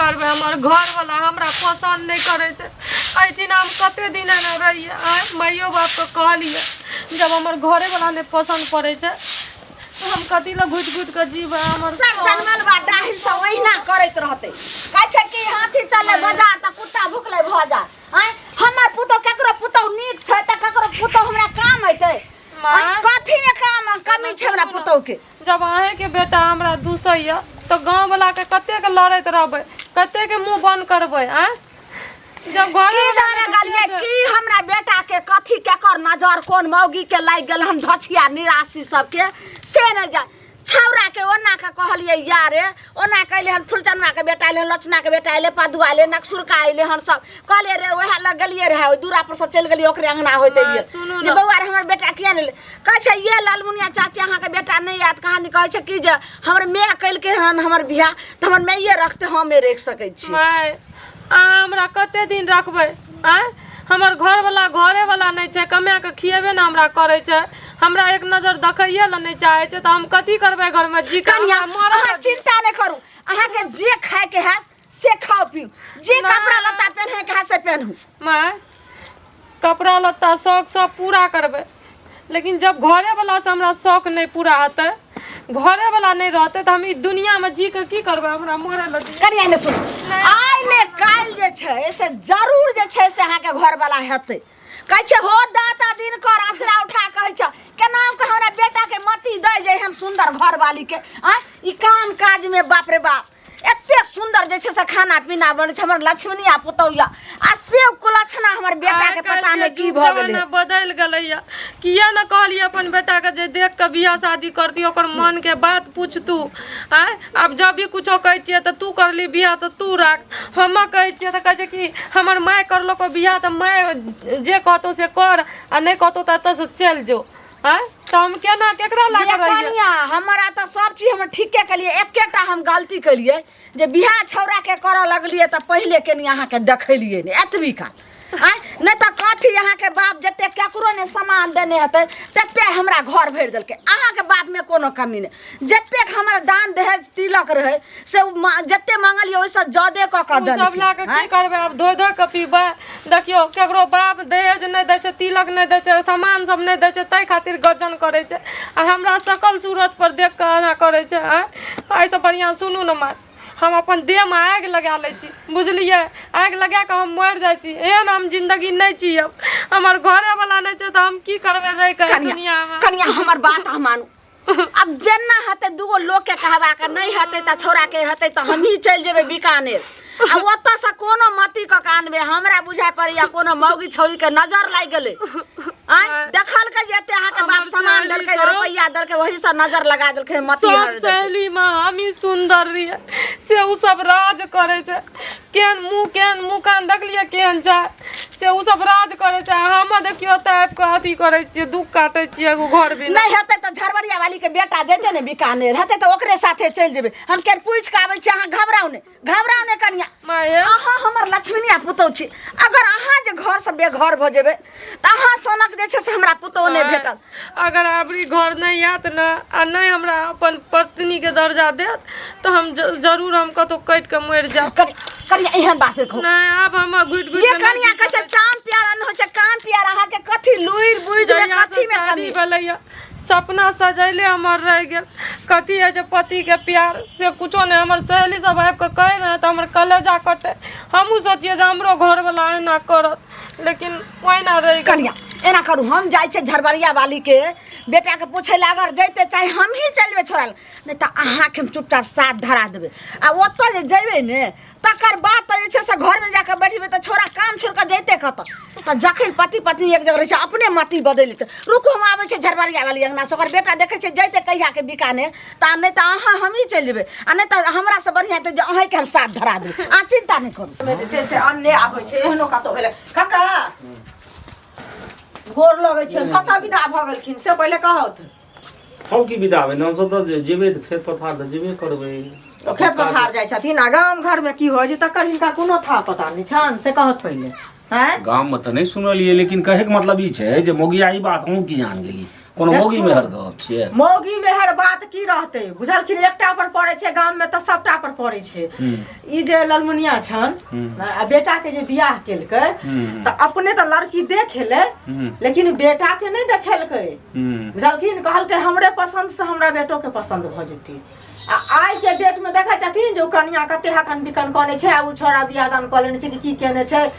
करबे हमर घर वाला हमरा पसंद नहीं करे छे। ऐठी हम कते दिन न रहिए आ माइयो बाप को कहलिए जब हमर घरे वाला ने पसंद पड़े छे तो हम कथी ला घुट घुट के जीवे हमर सब जन्मल बा डाहिल से ओहिना करत रहते। कहै छै कि हाथी चले बाजार त कुत्ता भुखले भ जा। हमर पुतो केकरो पुतो नीक छै त केकरो पुतो हमरा काम हेतै। कथी में काम कमी छै हमरा पुतो के। जब आहे के बेटा हमरा दूसैया तो गांव वाला के कते के लड़त रहबे कते के मुंह बंद करबे आ जब घर जाने गलिए की हमरा बेटा के कथी केकर नजर कोन मौगी के लाग गेल हम धछिया निराशी सब के से न जा। छौरा के ओना के कहलिए यारे ओना कहले हम फुलचनवा के बेटा ले लचना के बेटा ले पदुआ ले नक्सुरका आइले हम सब कहले रे ओहे लग गेलिए रे ओइ दूरा पर से चल गेलिए ओकरे अंगना होइते लिए जे बौआ रे हमर बेटा किया ने कहै छै ये लालमुनिया चाची अहाँ के बेटा नहीं याद कहानी कहै छै कि जे हमर माय कइल के हन हमर बियाह त हमर माइये रखते हमे रख सकै छी। माय हमरा कते दिन रखबे आ हमर घर वाला घरे वाला नहीं छे कमा के खिएबे न हमरा करे छे हमरा एक नजर देखैये ल नहीं चाहे छे त हम कथी करबे घर में जी कन्या अहाँ चिंता नहीं करू अहाँ के जे खाए के है से खाओ पियो जे कपड़ा लत्ता पहने के है से पहनू। माय कपड़ा लत्ता शौक सब पूरा करबे लेकिन जब घरे वाला से हमरा शौक नहीं पूरा होते घरे वाला नहीं रहते तो हम इस दुनिया में जी के की करबे हमरा मरे लगी। कनिया ने सुन आइ ने काल जे छै से जरूर जे छै से अहाँ के घर वाला हेतै। कहै छै हो दाता दिन कर अचरा उठा कहै छ केना के हमरा बेटा के मति दे जे हम सुंदर घर वाली के आ ई काम काज में बाप रे बाप एते सुंदर जे छै से खाना पीना बनै छै हमर लक्ष्मणिया पुतौया आ से कुलक्षणा हमर बेटा के पता नहीं की भ गेलै बदल गेलैया किया न कहलिए अपन बेटा के जे देख के बियाह शादी करती ओकर मन के बात पूछ तू आ अब जब भी कुछो कहै छिए त तू करली बियाह त तू राख हम कहै छिए त कहै छै कि हमर माय करलो को बियाह त माय जे कहतो से कर आ नहीं कहतो त एत से चल जो हां तो हम केना केकरा लाग रहिए कनिया हमरा त सब चीज हम ठीके कलिए एकेटा हम गलती कलिए जे बियाह छौरा के करऽ लगलिए त पहिले केनी अहाँ के देखलिए ने एतबी काल नहीं तो कथी अहाँ के बाप जते केकरो ने सामान देने हते तते हमरा घर भर देलके अहाँ के बाप में कोनो कमी नहीं जते हमरा दान दहेज तिलक रहे से जते मांगलिए ओइसे ज्यादा क क देलके सब लाके की करबे अब धो धो के पीबे। देखियो केकरो बाप दहेज नहीं दै छै तिलक नहीं दै छै सामान सब नहीं दै छै तै खातिर गजन करे छै आ हमरा सकल सूरत पर देख के आना करे छै आ ऐसे बढ़िया सुनू न माय हम अपन देह में आग लगा ले छी बुझलिए आग लगा के हम मर जाय छी एहन हम जिंदगी नहीं छी अब हमर घरे वाला नहीं छै त हम की करबे रह के दुनिया में। कनिया हमर बात हम मानू अब जेना हते दूगो लोग के कहबा के नहीं हते त छोरा के हते त हम ही चल जेबे बीकानेर आ ओत से कोनो मती क कान में हमरा बुझाय पड़िया कोनो मौगी छौरी के नजर लाग गेले आ देखल के जेते अहाँ के बाप सामान देलके रुपया देलके वही से नजर लगा देलके मती हर सब सहेली में हम ही सुंदर रिए से उ सब राज करे छै केन मुंह कान देखलिए केन छै से उ सब राज करे छै हम देखियो टाइप के अथी करे छिए दुख काटे छिए एगो घर भी नहीं हेते त झरबड़िया वाली के बेटा जेते ने बीकानेर हेते त ओकरे साथे चल जेबे हम केन पूछ के आबै छी अहाँ घबराउ ने कनिया माय अहाँ हमर लक्ष्मणिया पुतौ छी अगर अहाँ जे घर से बेघर भ जेबे त अहाँ सनक जे छै से हमरा पुतौ ने भेटल अगर आपरी घर नहीं आत न आ नहीं हमरा अपन पत्नी के दर्जा देत तो हम जरूर हम कतो कट के मर जाब। कनिया एहन बात देखो नहीं अब हम गुट गुट ये कनिया कहे चाम प्यारा न हो छै काम प्यारा अहाँ के कथी लुइर बुइज ले कथी में कमी भेलैया सपना सजैले हमर रह गेल कथी है जे पति के प्यार से कुछो नहीं हमर सहेली सब आब के कहे न त हमर कलेजा कटे हमहू सोचिए जे हमरो घर वाला एना करत लेकिन ओइना रह कनिया एना करू हम जाय छै झरबड़िया वाली के बेटा के पूछे ला अगर जइते चाहे हम ही चलबे छोड़ा नहीं त अहाँ के हम चुपचाप साथ धरा देबे आ ओत जे जइबे ने तकर बाद त जे छै से घर में जाके बैठबे त छोरा काम छोड़ के जइते कत त जखन पति पत्नी एक जगह रह छै अपने मति बदल लेते रुको हम आबै छै झरबड़िया वाली अंगना से ओकर बेटा देखे छै जइते कहिया के बीकानेर त नहीं त अहाँ हम ही चल जेबे आ नहीं त हमरा से बढ़िया त अहाँ के हम साथ धरा देबे आ चिंता नहीं करू में जे से अन्य आबै छै एहनो कतो भेले काका गोर लगे छै कता विदा भ गेलखिन से पहिले कहत हम की विदा होय हम सब त जेबे खेत पथार त जेबे करबे खेत पथार जाय छथिन आ गाम घर में की होय छै तकर हिनका कोनो था पता नहीं छन से कहत पहिले हैं गाम में त नहीं सुनलिए लेकिन कहे के मतलब ई छै जे मोगिया ई बात हम की जान गेली कोनो मौगी मेहर गप छियै। मौगी मेहर बात की रहते बुझलखिन, एकटा पर पड़े छै गाम में तो सबटा पर पड़े छै। ई जे ललमुनिया छन आ बेटा के जे बियाह केलकै त अपने तो लड़की देखेले लेकिन बेटा के नहीं देखेलकै बुझलखिन। कहलकै हमरे पसंद से हमरा बेटो के पसंद भ जेती। आ आई के डेट में देखै छथिन जो कनिया कते हकन बिकन कने छै, आ उ छोरा बियाह दान क लेने छै कि की केने छै,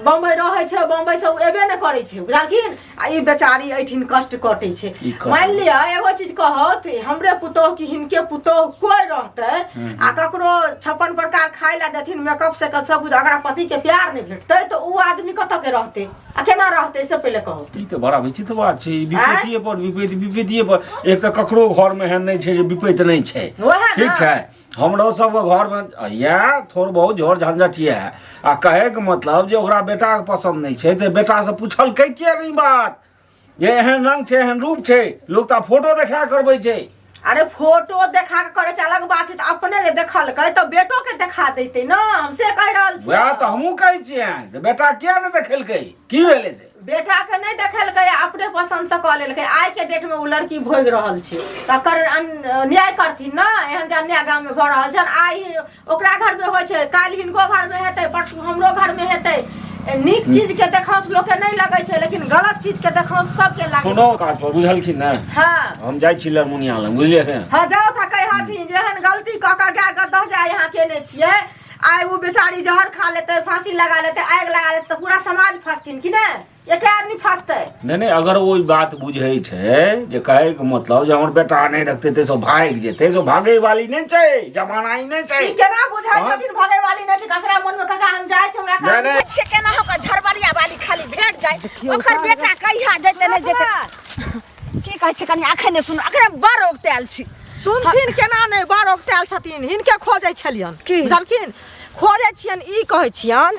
बम्बई रहै छै, बम्बई से एबे न करै छै बुझलखिन। आ ई बेचारी एठिन कष्ट कटै छै। मान लिअ एगो चीज कहत हमरे पुतोह कि हिनके पुतोह कोई रहतै आ ककरो 56 प्रकार खाय ला देथिन, मेकअप से सब कुछ, अगर पति के प्यार नहीं भेटतै तो उ आदमी कत के रहतै आ केना रहतै से पहले कहत। ई त बड़ा विचित्र बात छै। विपत्तिये पर विपत्तिये पर। एक त ककरो घर में एहन नहीं छै जे विपत्ति नहीं छै, ठीक छै। हमरो सब घर में या थोड़ बहुत झोर झंझट ये आ कहे के मतलब जे ओकरा बेटा के पसंद नहीं छै, बेटा से पूछल कै किया नहीं बात ये एहन रंग छै एहन रूप छै, लोग त फोटो देखा करबै छै। अरे फोटो देखा के करे छै अलग बात छै, त अपने के देखलकै त बेटो के देखा देतै न। हम से कह रहल छी। वएह त हमहू कहै छियै जे बेटा किया नहीं देखेलकै, की भेलै से बेटा के नहीं देखेलकै, अपने पसंद से कह लेलकै। आई के डेट में वो लड़की भोग रहल छै तकर न्याय करथिन न। एहन जे अन्याय गांव में भ रहल छन, आई ओकरा घर में होय छै, काल हिनको घर में हेतै, परसू हमरो घर में हेतै। नीक चीज के देखांस लोग के नहीं लगे छै लेकिन गलत चीज के देखांस सबके लागे। कोनो काज पर बुझलखिन न। हाँ हम जाय छी लरमुनिया लग, बुझलियै ने। हाँ जाओ था कह हथिन जेहन गलती क के गाय गदह जाय यहाँ केने छियै। आई वो बेचारी जहर खा लेते, फांसी लगा लेते, आग लगा लेते, तो पूरा समाज फंसथिन कि नहीं, एक आदमी फंसते नहीं। अगर वो बात बुझे छै जे कहे के मतलब जे हमर बेटा नहीं रखते ते सो भाग जेते, सो भागे वाली नहीं छै, जमाना ही नहीं छै। ई केना बुझाय छथिन भागे वाली नहीं छै, ककरा मन में कका हम जाय छै हमरा का नहीं छै केना हो के झरबरिया वाली खाली भेट जाय, ओकर बेटा कहिया जेते नहीं जेते की कहै छै कनी आखे ने सुन, अखरे बड़ ओगताल छी। सुनथिन केना नहीं बड़ ओगताल छथिन, हिनके खोजै छलियन बुझलखिन। खोजै छियन ई कहै छियन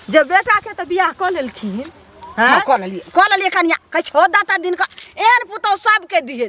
जे बेटा के त बियाह क लेलखिन। हां कह लेलिए कनिया कह छो दाता दिन का एहन पुतौ सबके दिए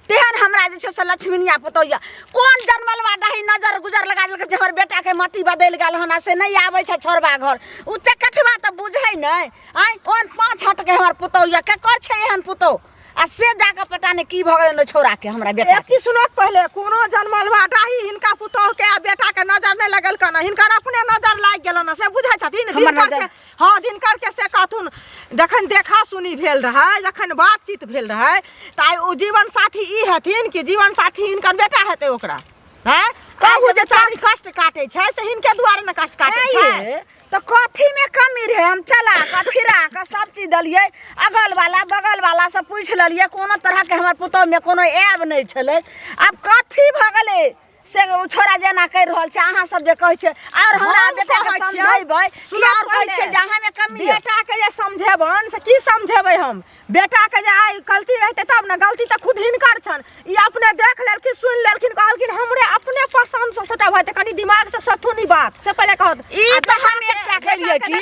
तेहन हमरा जे छै से लक्ष्मीनिया पुतौया कोन जन्मलवा दही नजर गुजर लगा देलक जे हमर बेटा के मति बदल गेल हन से नहीं आबै छै छोरबा घर। उ चकठवा त बुझै नै आइ कोन 5 हट के हमर पुतौया के कर छै एहन पुतौ आ से जाके पता नहीं की भ गेल छोरा के हमरा बेटा। एक चीज सुनत पहले कोनो जन्मलवा डाही हिनका पुतौह के आ बेटा के नजर नहीं लगल कन, हिनकर अपने नजर लाग गेल न से बुझै छथिन। दिनकर के हां दिनकर के से कहथुन जखन देखा सुनी भेल रहे, जखन बातचीत भेल रहे त आई ओ जीवन साथी ई हथिन कि जीवन साथी हिनकर बेटा हेतै ओकरा। हैं कहू जे चारी कष्ट काटे छै से हिनके दुआरे न कष्ट काटे छै। तो कथी में कमी रहे, हम चला के फिरा के सब चीज दलिए, अगल वाला बगल वाला से पूछ ललिए, कोनो तरह के हमर पुतौ में कोनो ऐब नहीं छले। अब कथी भ गेले से छोरा जेना कह रहल छै अहाँ सब जे कहै छै और हमरा बेटा के समझैबै की और कहै छै जहां में कमी बेटा के जे समझेबन से की समझेबै हम। बेटा के जे आई गलती रहते तब ना, गलती त खुद हिनकर छन। ई अपने देख लेलखिन सुन लेलखिन कहलखिन हमरे अपने पसंद से सटा भटे कनी दिमाग से सथुनी बात से पहले कहत ई तो हम एकटा कहलिए कि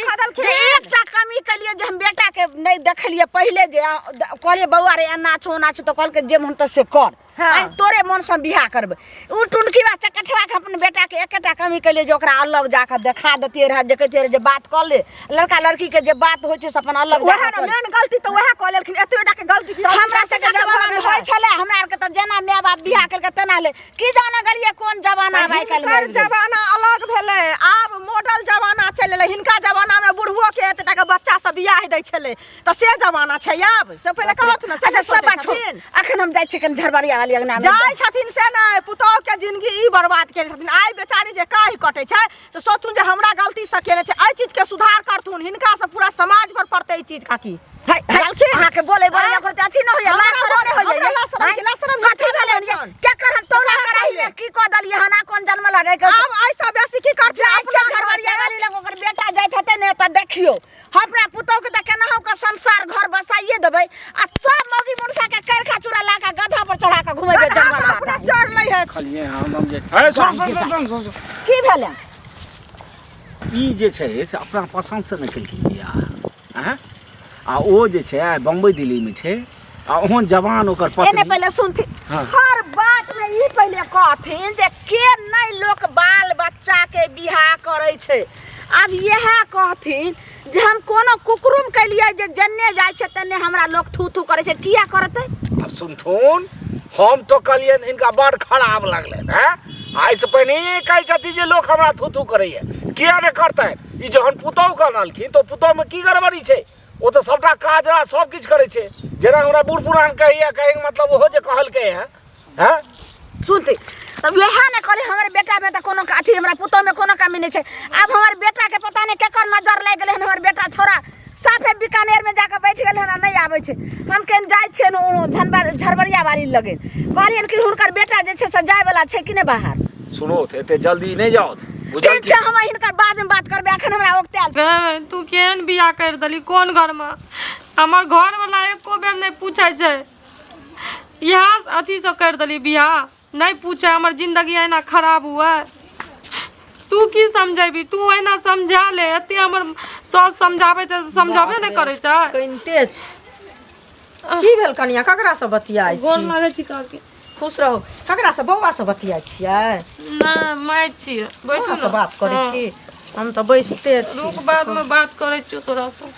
जे एकटा कमी कहलिए जे हम बेटा के नहीं देखलिए पहले जे कहलिए बौआ रे एना छो ना छो तो कहल के जे मन त से कर। हाँ। तोरे मन से बियाह करबे उ टुनकी बा चकठवा के अपन बेटा के एकटा कमी कहलिए जे ओकरा अलग जाके देखा देतिए रह जे कहतिए जे बात कर ले लड़का लड़की के जे बात होय छै से अपन अलग जाके कर। मेन गलती त वहे क लेलखिन, एते बेटा के गलती की हमरा से के जमाना में होय छले, हमरा आर के त जेना माय बाप बियाह करके तेना ले की जाने गलिए कोन जमाना भाई कल में जमाना अलग भेले। आब मॉडल जमाना चलले, हिनका जमाना में बुढ़बो के एतेटा के बच्चा सब बियाह दै छले त से जमाना छै आब। से पहले कहत न से सब बात छथिन। अखन हम जाय छी कन झरबरिया वाली अंगना में जाय छथिन से नहीं पुतौह के जिंदगी ई बर्बाद केने छथिन। आई बेचारी जे काहे कटे छै से सोचथुन जे हमरा गलती से केने छै, आई चीज के सुधार करथुन, हिनका से पूरा समाज पर पड़ते ई चीज काकी। अहाँ के बोले करते अथी न होय लाशरम न होय लाशरम कथी भेले क्या कर हम तोला कराइले की क दलिए हना कोन जन्म लड़े के अब ऐसा बेसी की कर छै अच्छा झरबरिया वाली लोग ओकर बेटा जाइत हते ने त देखियो हमरा पुतौ के त केना हो के संसार घर बसाइए देबै आ सब मौगी मुरसा के करखा चूरा ला के गधा पर चढ़ा के घुमै के जंगल अपने चढ़ लै है खलिए हम जे ए सुन की भेले ई जे छै से अपना पसंद से न केलखिन बियाह। हैं आ ओ जे छै बम्बई दिल्ली में छै आ ओहन जवान ओकर पत्नी एने पहले सुनथि हर बात में ई पहले कहथिन जे के नहीं लोग बाल बच्चा के बियाह करे छै। अब यह कहथिन जे हम कोनो कुकुरुम कलिए जे जन्ने जाय छै तन्ने हमरा लोग थू थू करे छै किया करते। अब सुनथुन हम तो कहलियन इनका बड़ खराब लगले हैं आई से पहले कहे छथि जे लोग हमरा थू थू करैया किया ने करते ई जहन पुतौ कहलखिन तो पुतौ में की गड़बड़ी छै ओ तो सबटा काज रा सब किछ करे छै जेना हमरा बूढ़ पुरान कहिया कहे के मतलब ओहो जे कहलके हैं सुनते तब वह ने करे हमर बेटा में त कोनो अथी हमरा पुतौ में कोनो कमी नहीं छै। अब हमर बेटा के पता नहीं केकर नजर लाग गेले हमर बेटा छोरा साफे बीकानेर में जाके बैठ गेल हन नहीं आवे छै। हम केन जाय छै न झरबरिया वाली लगे कहलियन कि हुनकर बेटा जे छै से जाय वाला छै कि ने बाहर। सुनो एते जल्दी नहीं जाओ बुझल ठीक छै हम हिनकर बाद में बात करबे अखन हमरा ओकते तू केहन बियाह कर दली कोन घर में हमर घर वाला एको बेर नहीं पूछे छै यहाँ अथी से कर दली बियाह नहीं पूछे हमर जिंदगी एना खराब हुआ तू की समझेबी तू एना समझा ले एते हमर सौस समझाबे त समझाबे नहीं करे छै कनिते छै की भेल कनिया ककरा से बतियाई गोर छी लागे छी काकी खुश रहो ककरा से बौआ से बतियाई छियै ना माय छी बैठू बौआ से ना बात करे छी हम तो बैसते छी रुक बाद में बात करे छी तोरा से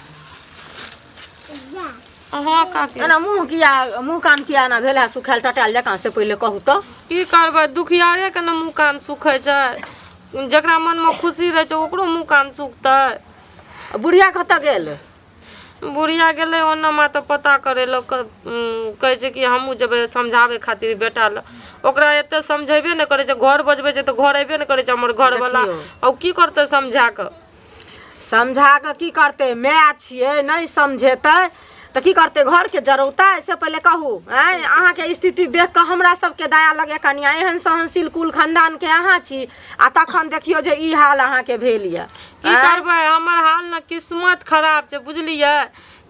हाँ काकी एना मुंह कान किया ना भेला सुखायल टटायल जकां से पहिले कहू तो की करबै दुखियारे के न मुँह कान सुखे छै जकरा मन में खुशी रहे छै ओकरो मुँह कान सुखतै। बुढ़िया कतऽ गेल बुढ़िया गेलै ओना मा तऽ पता करे लोग कहै छै कि हमहूँ जेबै समझाबै खातिर बेटा ल ओकरा एते समझेबे नहि करे छै घर बजबै छै तऽ घर अयबे नहि करे छै हमर घरवला और की करतै समझा कऽ की करते माय छियै नहीं समझेतै तो की करते घर के जरूरत है से पहले कहू आय अहाँ के स्थिति देख के हमरा सबके दया लगे कनिया एहन सहनशील कुल खानदान के अहाँ छी आ तखन देखियो जे ई हाल अहाँ के भेल ये की करबै हमर हाल न किस्मत खराब छै बुझलियै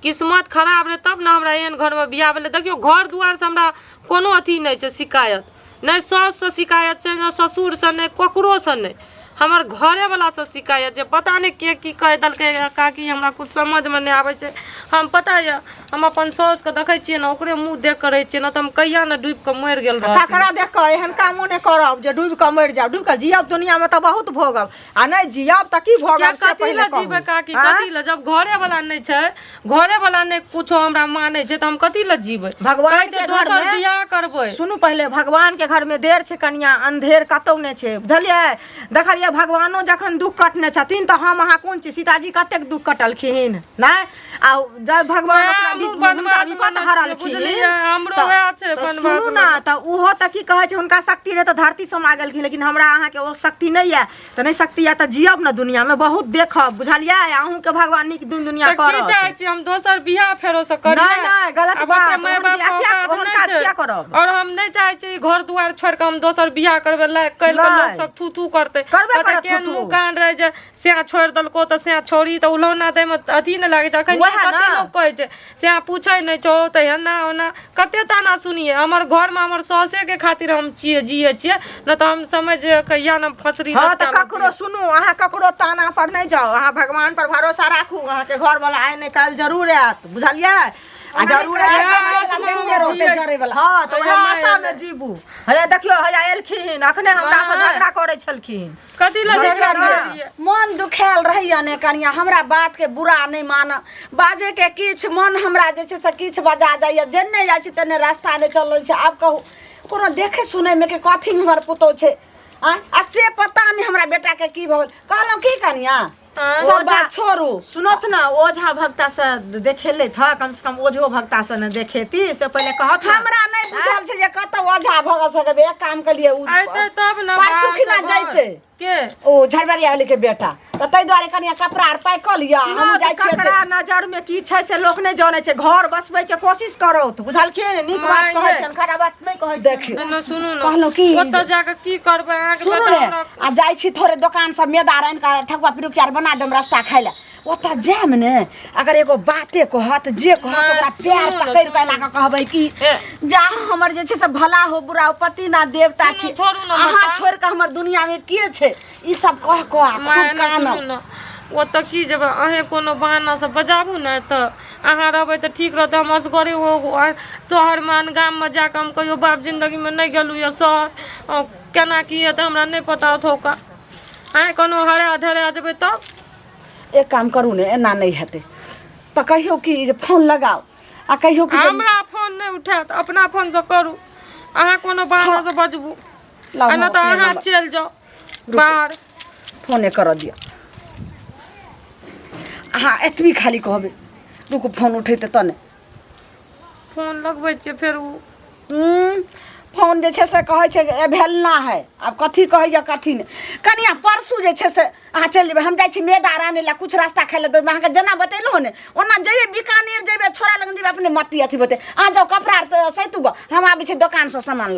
किस्मत खराब रहे तब न हमरा एहन घर में बियाह भेलै। देखियो घर दुआर से हमरा कोनो अथी नहीं छै शिकायत नहीं सास से शिकायत छै न ससुर से नहीं ककरो से नहीं हमर घरे वाला से शिकायत छै पता नहीं के की कह दलकै काकी हमरा कुछ समझ में नहीं आवे छै। हम पता है हम अपन सास के देखे छियै न ओकरे मुंह देख कर रहे छियै न त हम कहिया न डूब के मर गेल रह ककरा देख के एहन कामो नहीं करब जे डूब के मर जाब डूब के जियब दुनिया में तो बहुत भोगब आ नहीं जियब त की भोगब से कथी पहले ल जीबै काकी कथी ल जब घरे वाला नहीं छै घरे वाला नहीं कुछो हमरा माने छै त हम कथी ल जीबै भगवान के घर दोसर में बियाह करबै सुनू पहले भगवान के घर में देर छै कनिया अंधेर कतौ नहीं छै बुझलियै देखलियै भगवानो जखन दुख कटने छथिन त हम अहाँ कोन छी सीताजी कतेक दुख कटलखिन नहीं आ जब भगवान अपना विपद हरलखिन हमरो वएह छै बनवास सुनू ना त उहो त की कहै छै हुनका शक्ति रहे त धरती समा गेलखिन लेकिन हमरा अहाँ के ओ शक्ति नहीं है त नहीं शक्ति है त जियब न दुनिया में बहुत देखब बुझलियै अहूँ के भगवान नीक दिन दुनिया की करत चाहै छी हम दोसर बियाह फेरो से करियै नहीं नहीं गलत बात माय बाप क्या करब और हम नहीं चाहे छी घर दुआर छोड़ के हम दोसर बियाह करबै लायक कल के लोग सब थू थू करते करबे करत केहन मुंह कान रहे जे से छोड़ दलको त से छोड़ी त उलौना दे में अथी न लागे छै अखन कते लोग कहै छै से पूछै नहीं छौ त एना ओना कते ताना सुनिए हमर घर में हमर सौसे के खातिर हम जिए छियै न त हम समझ कहिया न फसरी हाँ त ककरो सुनू अहाँ ककरो ताना पर नहीं जाओ अहाँ भगवान पर भरोसा राखू अहाँ के घर वाला आइ नहीं काल जरूर आयत बुझलियै आ जरूर हाँ तो आशा में जीबू हे देखियो हे एलखिन अखने हमरा से झगड़ा करे छलखिन कथी ल झगड़ा करिए मन दुखायल रहैया ने कनिया हमरा बात के बुरा नहीं मान बाजे के किछ मन हमरा जे छै से किछ बजा जाइए जेने जाइ छी तने रास्ता नहीं चलल छै। आब कहू कोनो देखे सुनै में के कथी हमर पुतौ छै आ से पता नहीं हमरा बेटा के की भगल कहलौ की कनिया सब बात छोड़ू सुनत ना ओझा भक्ता से देखेले था कम से कम ओझो भक्ता से न देखेती से पहले कहत हमरा नहीं बुझल छै जे कत ओझा भग सकबे एक काम के लिए आइते तब न परसू खिना जाइते के ओ झरबरिया वाली के बेटा त तै द्वारे कनिया कपड़ा आर पाइ क लिया हम जाइ छी ककरा नजर में की छै से लोग नहीं जाने छै घर बसबै के कोशिश करो बुझलखिन नीक बात कहै छन खराब बात नहीं कहै छै देखियो न सुनू न कहलो की ओतऽ जाके की करबै अहाँ के सुनू रे आ जाइ छी थोड़े दुकान सब मैदा आइन का ठकुआ पिरुकिया बना देम रास्ता खाइ ला ओतऽ जाम ने अगर एगो बाते कहत जे कहत ओकरा पैर पकड़ के ला के कहबै कि जा हमर जे छै से भला हो बुरा हो पति ना देवता छी अहाँ छोड़ के हमर दुनिया में के छै ई सब कह खूब कान ओतऽ की जेबै अहें कोनो बहाना से बजाबू ने तऽ अहाँ रहबै तऽ ठीक रहतै हम असगरे शहर में गाम में जाके हम कहियो बाप जिंदगी में नहीं गेलू या शहर केना की है तऽ हमरा नहीं पता होका अहें कोनो हरा ढरा जेबै तब एक काम करू ने एना नहीं हेतै तऽ कहियो कि जे फोन लगाओ आ कहियो कि जे हमरा फोन नहीं उठात अपना फोन से करू अहाँ कोनो बहाना से बजबू लाउ एना तो अपने अहाँ नंबर। चल जाओ बाहर फोने कर दियो अहाँ एतबी खाली कहबै रुकू फोन उठेतै तने फोन लगबै छियै फेर उ फोन जे छै से कहै छै भेलना है आब कथी कहैया कथी नहि कनिया परसू जे छै से अहाँ चलि जेबै हम जाइ छी मैदा आने ला कुछ रास्ता खाइ लए देबै अहाँके जेना बतेलहुँ ने ओना जेबै बीकानेर जेबै छोरा लग जेबै अपने मती अथी बते अहाँ जाउ कपड़ा आर सैतू गो हम आबै छी दोकानसँ सामान लऽ